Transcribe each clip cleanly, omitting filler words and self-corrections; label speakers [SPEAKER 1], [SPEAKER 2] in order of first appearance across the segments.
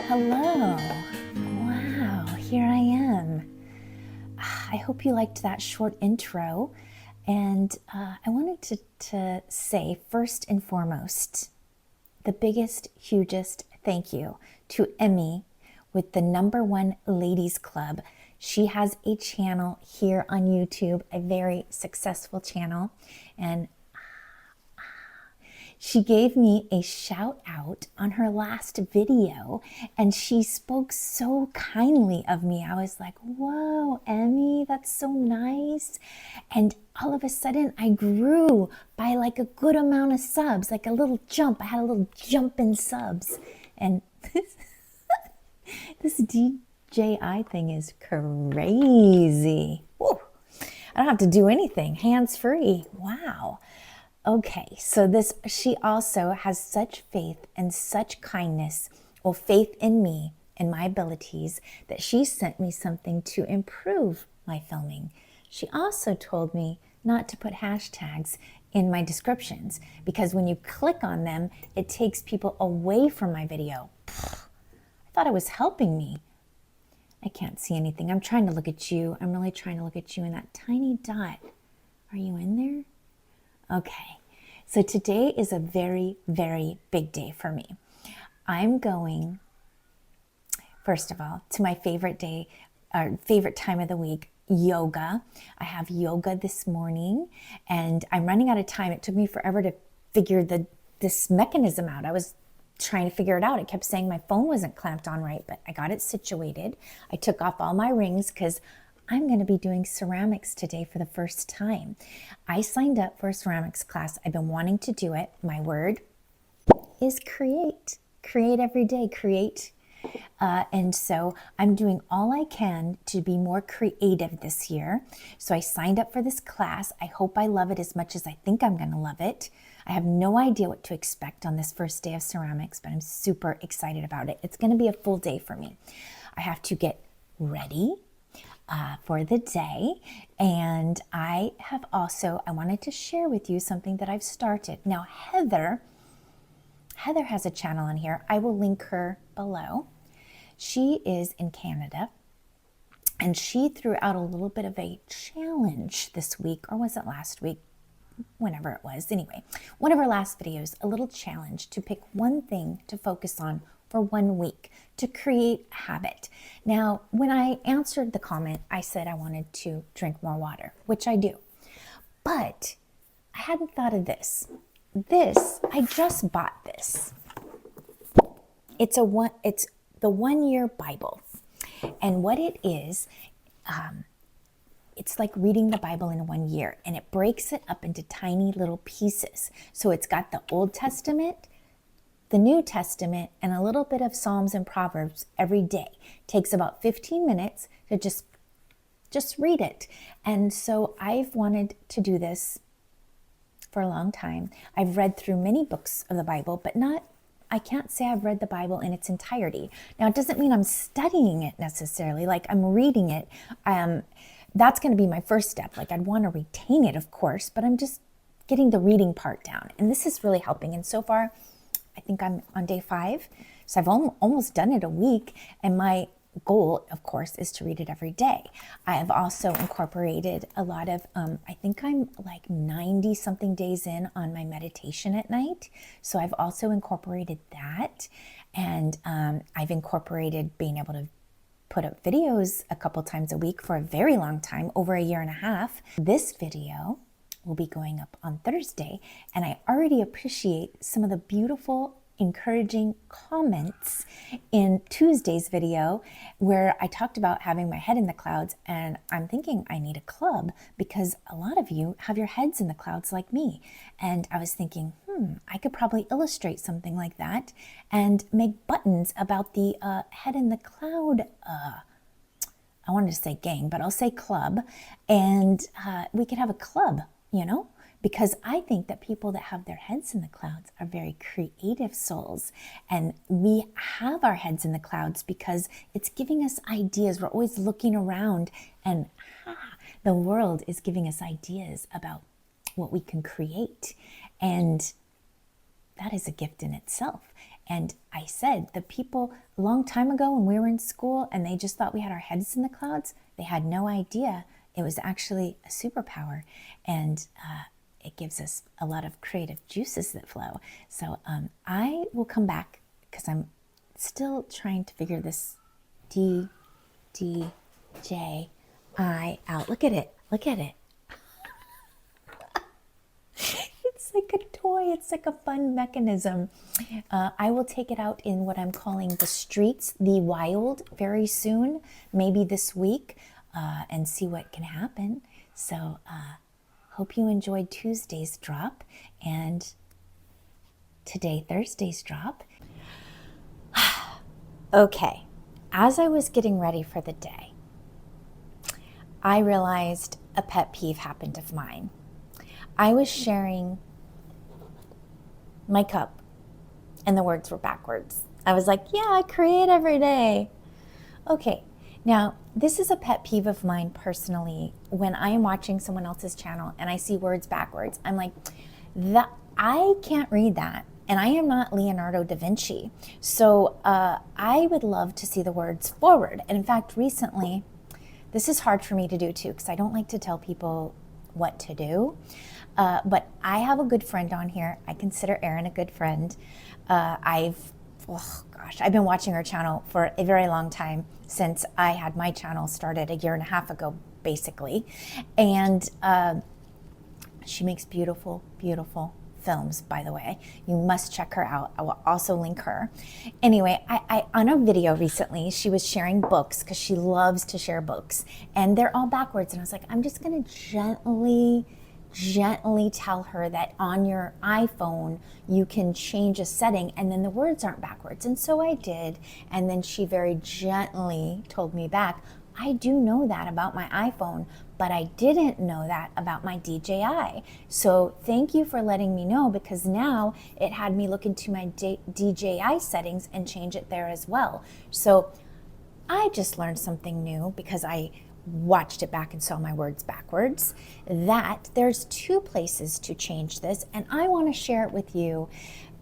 [SPEAKER 1] Hello. Wow, here I am. I hope you liked that short intro. And I wanted to say, first and foremost, the biggest, hugest thank you to Emmy with the #1 Ladies Club. She has a channel here on YouTube, a very successful channel, and she gave me a shout out on her last video, and she spoke so kindly of me. I was like, whoa, Emmy, that's so nice. And all of a sudden I grew by like a good amount of subs, like a little jump. I had a little jump in subs. And this DJI thing is crazy. Woo. I don't have to do anything, hands free. Wow. Okay, so she also has such faith and such kindness, or faith in me and my abilities, that she sent me something to improve my filming. She also told me not to put hashtags in my descriptions, because when you click on them, it takes people away from my video. I thought it was helping me. I can't see anything. I'm trying to look at you. I'm really trying to look at you in that tiny dot. Are you in there? Okay, so today is a very, very big day for me. I'm going, first of all, to my favorite day, or favorite time of the week, yoga. I have yoga this morning, and I'm running out of time. It took me forever to figure this mechanism out. I was trying to figure it out. It kept saying my phone wasn't clamped on right, but I got it situated. I took off all my rings because I'm going to be doing ceramics today for the first time. I signed up for a ceramics class. I've been wanting to do it. My word is create. Create every day, create. And so I'm doing all I can to be more creative this year. So I signed up for this class. I hope I love it as much as I think I'm going to love it. I have no idea what to expect on this first day of ceramics, but I'm super excited about it. It's going to be a full day for me. I have to get ready for the day. And I wanted to share with you something that I've started. Now, Heather has a channel on here. I will link her below. She is in Canada, and she threw out a little bit of a challenge this week, or was it last week? Whenever it was. Anyway, one of her last videos, a little challenge to pick one thing to focus on for 1 week to create a habit. Now, when I answered the comment, I said I wanted to drink more water, which I do. But I hadn't thought of this. I just bought this. It's the 1-year Bible. And what it is, it's like reading the Bible in 1 year, and it breaks it up into tiny little pieces. So it's got the Old Testament, the New Testament, and a little bit of Psalms and Proverbs every day. It takes about 15 minutes to just read it. And so I've wanted to do this for a long time. I've read through many books of the Bible, but I can't say I've read the Bible in its entirety. Now, it doesn't mean I'm studying it necessarily, like I'm reading it. That's going to be my first step. Like, I'd want to retain it, of course, but I'm just getting the reading part down. And this is really helping. And so far, I think I'm on day 5. So I've almost done it a week. And my goal, of course, is to read it every day. I have also incorporated a lot of, I think I'm like 90 something days in on my meditation at night. So I've also incorporated that. And I've incorporated being able to put up videos a couple times a week for a very long time, over 1.5 years. This video will be going up on Thursday, and I already appreciate some of the beautiful, encouraging comments in Tuesday's video where I talked about having my head in the clouds, and I'm thinking I need a club because a lot of you have your heads in the clouds like me. And I was thinking, I could probably illustrate something like that and make buttons about the head in the cloud. I wanted to say gang, but I'll say club. And we could have a club, because I think that people that have their heads in the clouds are very creative souls. And we have our heads in the clouds because it's giving us ideas. We're always looking around, and the world is giving us ideas about what we can create. And that is a gift in itself. And I said, the people a long time ago when we were in school and they just thought we had our heads in the clouds, they had no idea it was actually a superpower. And it gives us a lot of creative juices that flow. So I will come back because I'm still trying to figure this DJI out. Look at it. Look at it. It's like a toy. It's like a fun mechanism. I will take it out in what I'm calling the streets, the wild, very soon, maybe this week, and see what can happen. So hope you enjoyed Tuesday's drop and today, Thursday's drop. Okay, as I was getting ready for the day, I realized a pet peeve happened of mine. I was sharing my cup and the words were backwards. I was like, yeah, I create every day. Okay, now this is a pet peeve of mine personally. When I am watching someone else's channel and I see words backwards, I'm like, I can't read that. And I am not Leonardo da Vinci. So I would love to see the words forward. And in fact, recently, this is hard for me to do too, because I don't like to tell people what to do. But I have a good friend on here. I consider Erin a good friend. I've been watching her channel for a very long time, since I had my channel started a year and a half ago, basically. And she makes beautiful, beautiful films, by the way. You must check her out. I will also link her. Anyway, I on a video recently, she was sharing books because she loves to share books, and they're all backwards. And I was like, I'm just going to gently tell her that on your iPhone you can change a setting and then the words aren't backwards. And so I did, and then she very gently told me back, I do know that about my iPhone, but I didn't know that about my DJI. So thank you for letting me know, because now it had me look into my DJI settings and change it there as well. So I just learned something new because I watched it back and saw my words backwards, that there's 2 places to change this, and I want to share it with you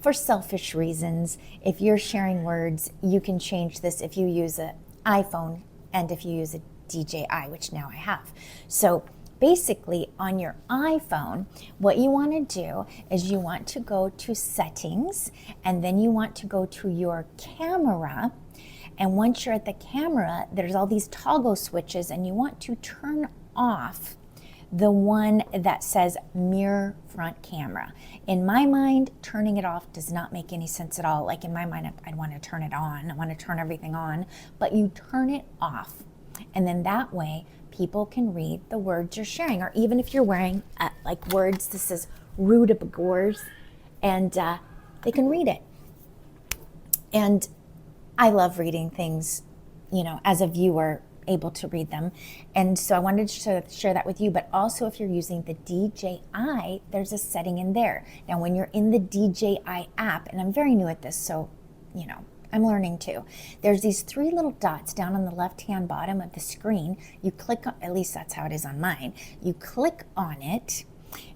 [SPEAKER 1] for selfish reasons. If you're sharing words, you can change this if you use an iPhone and if you use a DJI, which now I have. So basically on your iPhone, what you want to do is you want to go to settings, and then you want to go to your camera. And once you're at the camera, there's all these toggle switches, and you want to turn off the one that says mirror front camera. In my mind, turning it off does not make any sense at all. Like in my mind, I'd want to turn it on. I want to turn everything on, but you turn it off. And then that way people can read the words you're sharing. Or even if you're wearing like words, this is rudibagores, and they can read it. And I love reading things, as a viewer, able to read them. And so I wanted to share that with you. But also, if you're using the DJI, there's a setting in there. Now, when you're in the DJI app, and I'm very new at this, so, I'm learning too. There's these 3 little dots down on the left-hand bottom of the screen. You click on, at least that's how it is on mine. You click on it,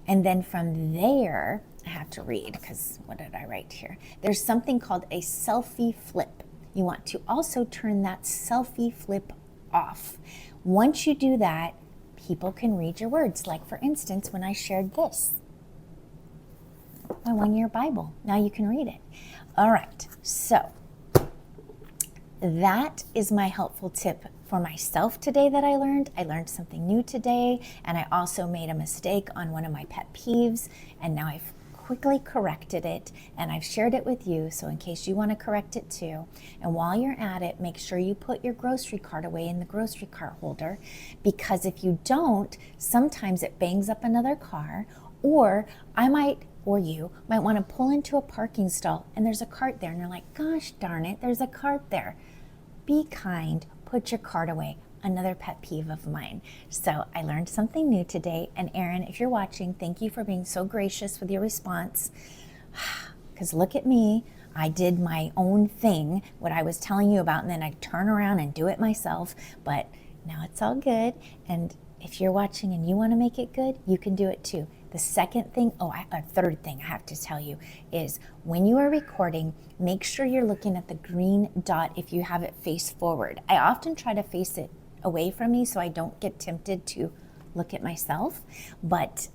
[SPEAKER 1] and then from there, I have to read, because what did I write here? There's something called a selfie flip. You want to also turn that selfie flip off. Once you do that, people can read your words. Like for instance, when I shared this, my 1-year Bible, now you can read it. All right, so that is my helpful tip for myself today that I learned. I learned something new today, and I also made a mistake on one of my pet peeves, and now I've quickly corrected it, and I've shared it with you, so in case you want to correct it too. And while you're at it, make sure you put your grocery cart away in the grocery cart holder, because if you don't, sometimes it bangs up another car, or you might want to pull into a parking stall and there's a cart there, and you're like, gosh darn it, there's a cart there. Be kind, put your cart away. Another pet peeve of mine. So I learned something new today. And Erin, if you're watching, thank you for being so gracious with your response. Because look at me, I did my own thing, what I was telling you about, and then I turn around and do it myself. But now it's all good. And if you're watching and you want to make it good, you can do it too. The second thing, a third thing I have to tell you is when you are recording, make sure you're looking at the green dot if you have it face forward. I often try to face it away from me so I don't get tempted to look at myself. But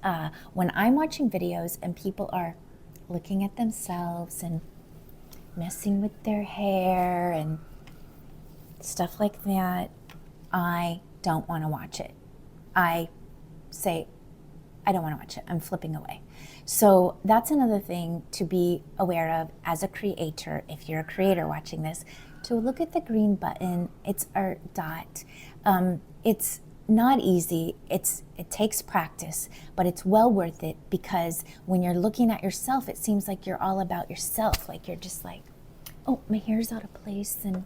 [SPEAKER 1] when I'm watching videos and people are looking at themselves and messing with their hair and stuff like that, I don't want to watch it. I say, I don't want to watch it. I'm flipping away. So that's another thing to be aware of as a creator. If you're a creator watching this, to look at the green button. It's our dot. It's not easy. It takes practice, but it's well worth it, because when you're looking at yourself, it seems like you're all about yourself. Like you're just like, oh, my hair's out of place and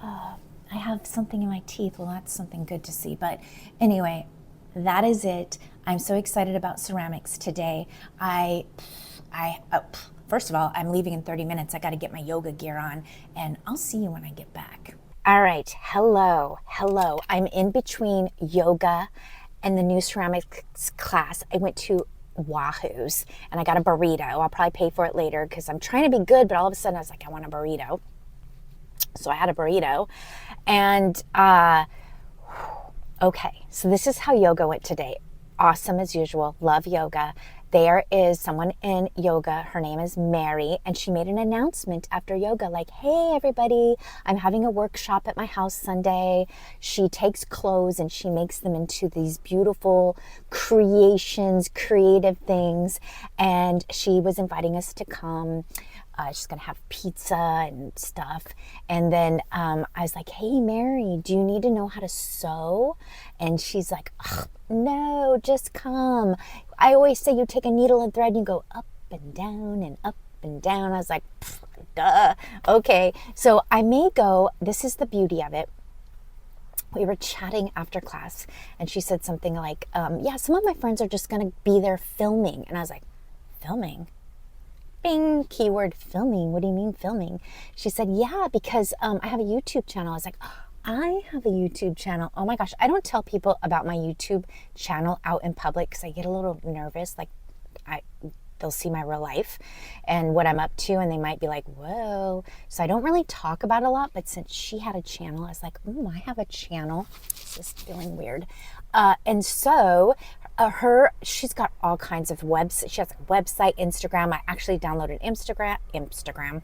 [SPEAKER 1] I have something in my teeth. Well, that's something good to see. But anyway, that is it. I'm so excited about ceramics today. First of all, I'm leaving in 30 minutes. I got to get my yoga gear on, and I'll see you when I get back. All right, hello. I'm in between yoga and the new ceramics class. I went to Wahoo's and I got a burrito. I'll probably pay for it later because I'm trying to be good, but all of a sudden I was like, I want a burrito. So I had a burrito, and okay, so this is how yoga went today. Awesome as usual, love yoga. There is someone in yoga, her name is Mary, and she made an announcement after yoga like, hey everybody, I'm having a workshop at my house Sunday. She takes clothes and she makes them into these beautiful creations, creative things, and she was inviting us to come. She's going to have pizza and stuff. And then I was like, hey, Mary, do you need to know how to sew? And she's like, no, just come. I always say you take a needle and thread and you go up and down and up and down. I was like, duh. Okay. So I may go. This is the beauty of it. We were chatting after class and she said something like, yeah, some of my friends are just going to be there filming. And I was like, filming? Bing, keyword filming. What do you mean filming? She said, yeah, because I have a YouTube channel. I was like, oh, I have a YouTube channel. Oh my gosh. I don't tell people about my YouTube channel out in public because I get a little nervous. Like they'll see my real life and what I'm up to, and they might be like, whoa. So I don't really talk about it a lot, but since she had a channel, I was like, I have a channel. This is feeling weird. And so she's got all kinds of websites. She has a website, Instagram. I actually downloaded Instagram.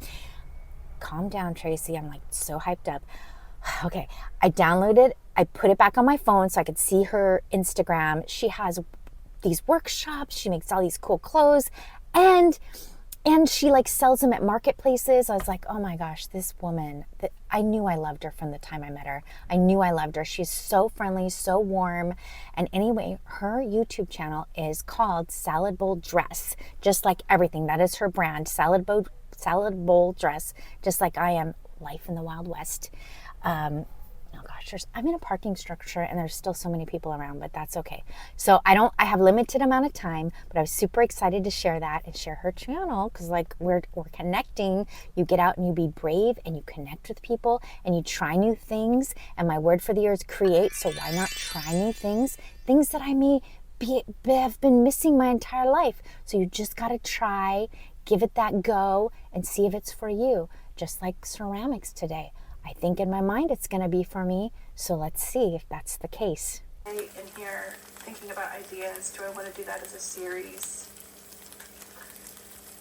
[SPEAKER 1] Calm down, Tracy. I'm like so hyped up. Okay. I put it back on my phone so I could see her Instagram. She has these workshops. She makes all these cool clothes and she like sells them at marketplaces. I was like, oh my gosh, this woman, I knew I loved her from the time I met her. I knew I loved her. She's so friendly, so warm. And anyway, her YouTube channel is called Salad Bowl Dress, just like everything. That is her brand, Salad Bowl Dress, just like I am, life in the Wild West. Oh gosh, I'm in a parking structure and there's still so many people around, but that's okay. So I have limited amount of time, but I was super excited to share that and share her channel because like we're connecting. You get out and you be brave and you connect with people and you try new things. And my word for the year is create. So why not try new things? Things that I may have been missing my entire life. So you just got to try, give it that go and see if it's for you. Just like ceramics today. I think in my mind it's going to be for me, so let's see if that's the case.
[SPEAKER 2] In here, thinking about ideas. Do I want to do that as a series?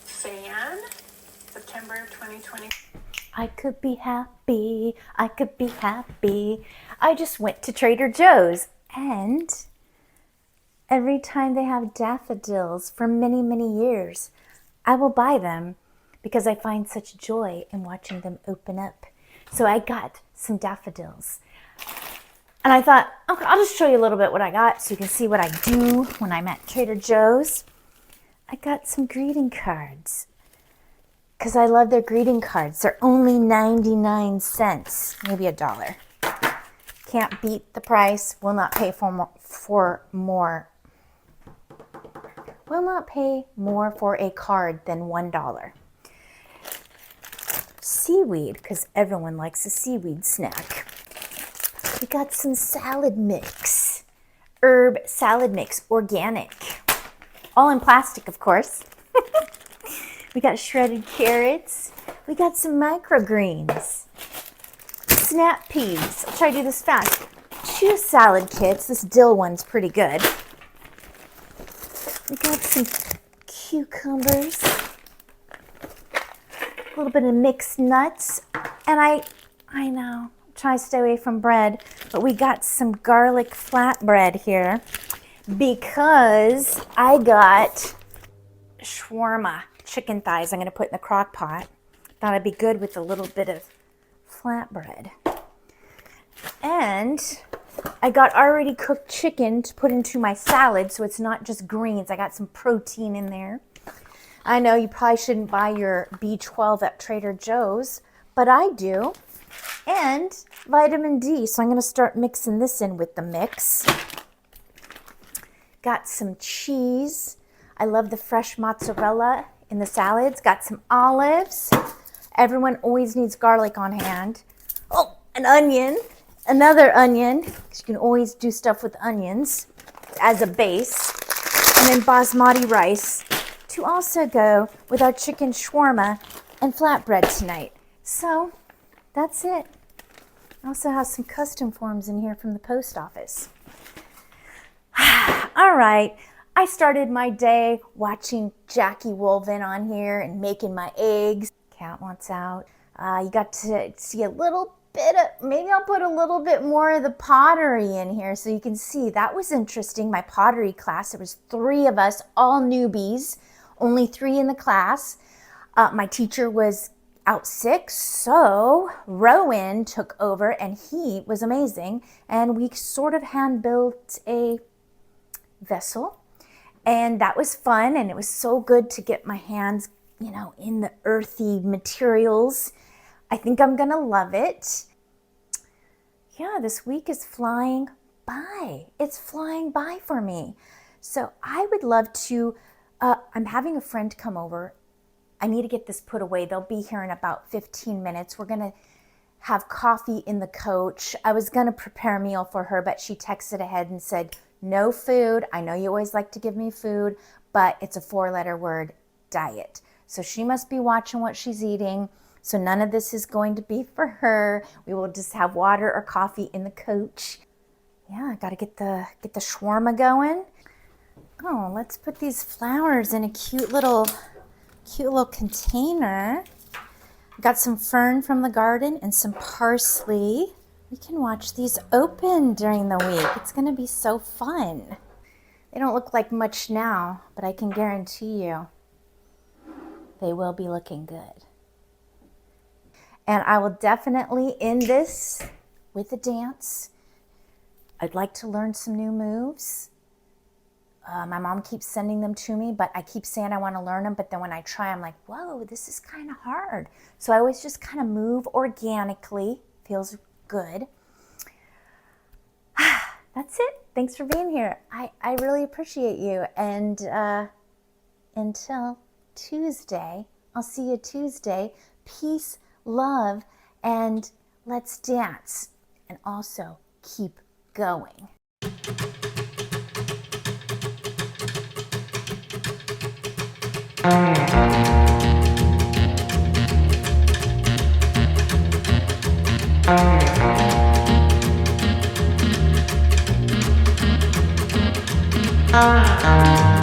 [SPEAKER 2] Fan, September 2020.
[SPEAKER 1] I could be happy. I just went to Trader Joe's, and every time they have daffodils for many, many years, I will buy them because I find such joy in watching them open up. So I got some daffodils. And I thought, okay, I'll just show you a little bit what I got so you can see what I do when I'm at Trader Joe's. I got some greeting cards because I love their greeting cards. They're only 99 cents, maybe $1. Can't beat the price. Will not pay more. Will not pay more for a card than $1. Seaweed, because everyone likes a seaweed snack. We got some salad mix. herb salad mix, organic. All in plastic, of course. We got shredded carrots. We got some microgreens. Snap peas. I'll try to do this fast. 2 salad kits. This dill one's pretty good. We got some cucumbers. A little bit of mixed nuts. And I know, try to stay away from bread, but we got some garlic flatbread here because I got shawarma chicken thighs I'm going to put in the crock pot. Thought it'd be good with a little bit of flatbread. And I got already cooked chicken to put into my salad, so it's not just greens. I got some protein in there. I know you probably shouldn't buy your B12 at Trader Joe's, but I do. And vitamin D, so I'm going to start mixing this in with the mix. Got some cheese. I love the fresh mozzarella in the salads. Got some olives. Everyone always needs garlic on hand. Oh, an onion. Another onion, because you can always do stuff with onions as a base. And then basmati rice to also go with our chicken shawarma and flatbread tonight. So that's it. I also have some custom forms in here from the post office. All right, I started my day watching Jackie Wolven on here and making my eggs. Cat wants out. You got to see a little bit of, maybe I'll put a little bit more of the pottery in here so you can see. That was interesting, my pottery class. There was 3 of us, all newbies, only 3 in the class. My teacher was out sick, so Rowan took over and he was amazing. And we sort of hand built a vessel and that was fun, and it was so good to get my hands, you know, in the earthy materials. I think I'm gonna love it. Yeah, this week is flying by. It's flying by for me. So I would love to, I'm having a friend come over. I need to get this put away. They'll be here in about 15 minutes. We're gonna have coffee in the coach. I was gonna prepare a meal for her, but she texted ahead and said, no food. I know you always like to give me food, but it's a 4-letter word, diet. So she must be watching what she's eating. So none of this is going to be for her. We will just have water or coffee in the coach. Yeah, I gotta get the shawarma going. Oh, let's put these flowers in a cute little container. Got some fern from the garden and some parsley. We can watch these open during the week. It's gonna be so fun. They don't look like much now, but I can guarantee you they will be looking good. And I will definitely end this with a dance. I'd like to learn some new moves. My mom keeps sending them to me, but I keep saying I want to learn them, but then when I try, I'm like, whoa, this is kind of hard. So I always just kind of move organically. Feels good. That's it. Thanks for being here. I really appreciate you. And until Tuesday, I'll see you Tuesday. Peace, love, and let's dance. And also keep going. Ah.